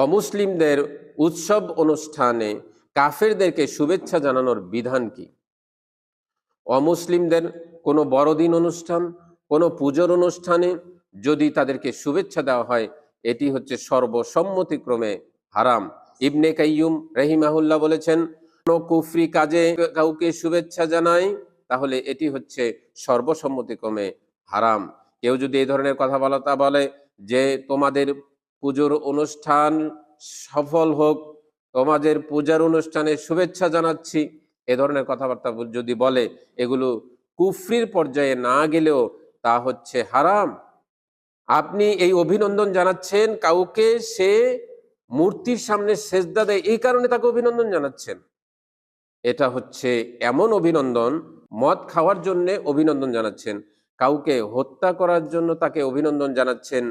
অমুসলিমদের উৎসব অনুষ্ঠানে কাফেরদেরকে শুভেচ্ছা জানানোর বিধান কি? অমুসলিমদের কোনো বড়দিন অনুষ্ঠান, কোনো পুজোর অনুষ্ঠানে যদি তাদেরকে শুভেচ্ছা দেওয়া হয়, এটি হচ্ছে সর্বসম্মতিক্রমে হারাম। ইবনে কাইয়ুম রহিমাহুল্লাহ বলেছেন, কোনো কুফরি কাজে কাউকে শুভেচ্ছা জানায় তাহলে এটি হচ্ছে সর্বসম্মতিক্রমে হারাম। কেউ যদি এই ধরনের কথাবার্তা বলে যে তোমাদের পুজোর অনুষ্ঠান সফল হোক, তোমাদের পূজার অনুষ্ঠানে শুভেচ্ছা জানাচ্ছি, এ ধরনের কথাবার্তা যদি বলে, এগুলো কুফরির পর্যায়ে না গেলেও তা হচ্ছে হারাম। আপনি এই অভিনন্দন জানাচ্ছেন কাউকে, সে মূর্তির সামনে সেজদা দেয়, এই কারণে তাকে অভিনন্দন জানাচ্ছেন। এটা হচ্ছে এমন অভিনন্দন, মদ খাওয়ার জন্য অভিনন্দন জানাচ্ছেন, কাউকে হত্যা করার জন্য তাকে অভিনন্দন জানাচ্ছেন,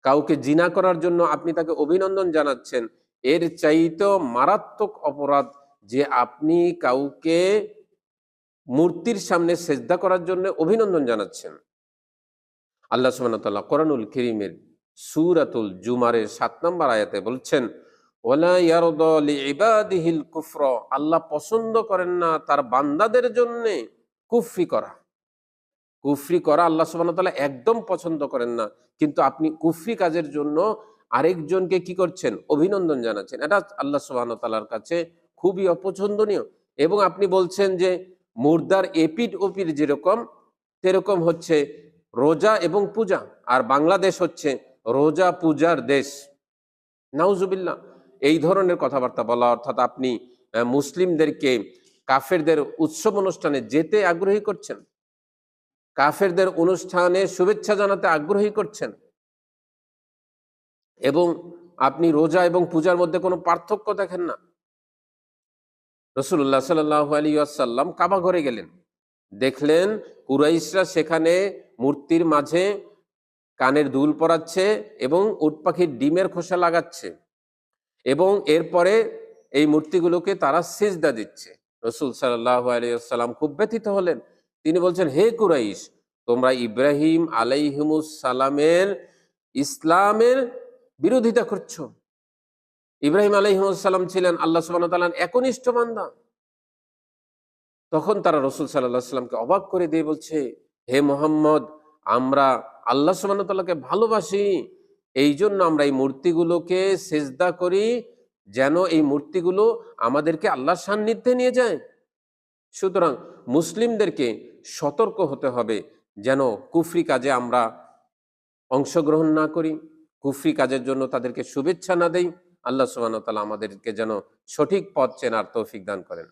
কাউকে জিনা করার জন্য আপনি তাকে অভিনন্দন জানাচ্ছেন। এর চাইতেও মারাত্মক অপরাধ যে আপনি কাউকে মূর্তির সামনে সেজদা করার জন্য অভিনন্দন জানাচ্ছেন। আল্লাহ সুবহানাহু ওয়া তাআলা কোরআনুল কারীমের সূরাতুল জুমারের ৭ নম্বর আয়াতে বলছেন, ওয়ালা ইয়ারদা লিইবাদিহিল কুফরা, আল্লাহ পছন্দ করেন না তার বান্দাদের জন্য কুফরি করা। কুফরি করা আল্লাহ সুবহানাহু ওয়া তাআলা একদম পছন্দ করেন না, কিন্তু আপনি কুফরি কাজের জন্য আরেকজনকে কি করছেন? অভিনন্দন জানাচ্ছেন। এটা আল্লাহ সুবহানাহু ওয়া তাআলার কাছে খুবই অপছন্দনীয়। এবং আপনি বলছেন যে মুর্দার এপিঠ ওপিঠ যেরকম, সেরকম হচ্ছে রোজা এবং পূজা, আর বাংলাদেশ হচ্ছে রোজা পূজার দেশ। নাউজুবিল্লাহ, এই ধরনের কথাবার্তা বলা, অর্থাৎ আপনি মুসলিমদেরকে কাফেরদের উৎসব অনুষ্ঠানে যেতে আগ্রহী করছেন, কাফেরদের অনুষ্ঠানে শুভেচ্ছা জানাতে আগ্রহী করছেন, এবং আপনি রোজা এবং পূজার মধ্যে কোনো পার্থক্য দেখেন না। রাসূলুল্লাহ সাল্লাল্লাহু আলাইহি ওয়াসাল্লাম কাবা ঘরে গেলেন, দেখলেন কুরাইশরা সেখানে মূর্তির মাঝে কানের দুল পরাচ্ছে এবং উট পাখির ডিমের খোসা লাগাচ্ছে, এবং এরপরে এই মূর্তিগুলোকে তারা সিজদা দিচ্ছে। রাসূল সাল্লাল্লাহু আলাইহি ওয়াসাল্লাম খুব ব্যথিত হলেন। তিনি বলছেন, হে কুরাইশ, তোমরা ইব্রাহিম আলাইহিমুস সালামের ইসলামের বিরোধিতা করছো। ইব্রাহিম আলাইহিমুস সালাম ছিলেন আল্লাহ সুবহানাহু ওয়া তাআলার একনিষ্ঠ বান্দা। তখন তারা রাসূল সাল্লাল্লাহু আলাইহি ওয়াসাল্লামকে অবাক করে দিয়ে বলছে, হে মুহাম্মদ, আমরা আল্লাহ সুবহানাহু ওয়া তাআলাকে ভালোবাসি, এই জন্য আমরা এই মূর্তিগুলোকে সেজদা করি, যেন এই মূর্তিগুলো আমাদেরকে আল্লাহর সান্নিধ্যে নিয়ে যায়। সুতরাং মুসলিমদেরকে সতর্ক হতে হবে যেন কুফরি কাজে আমরা অংশগ্রহণ না করি, কুফরি কাজের জন্য তাদেরকে শুভেচ্ছা না দেই। আল্লাহ সুবহানাহু ওয়া তাআলা আমাদেরকে যেন সঠিক পথ চেনার তৌফিক দান করেন।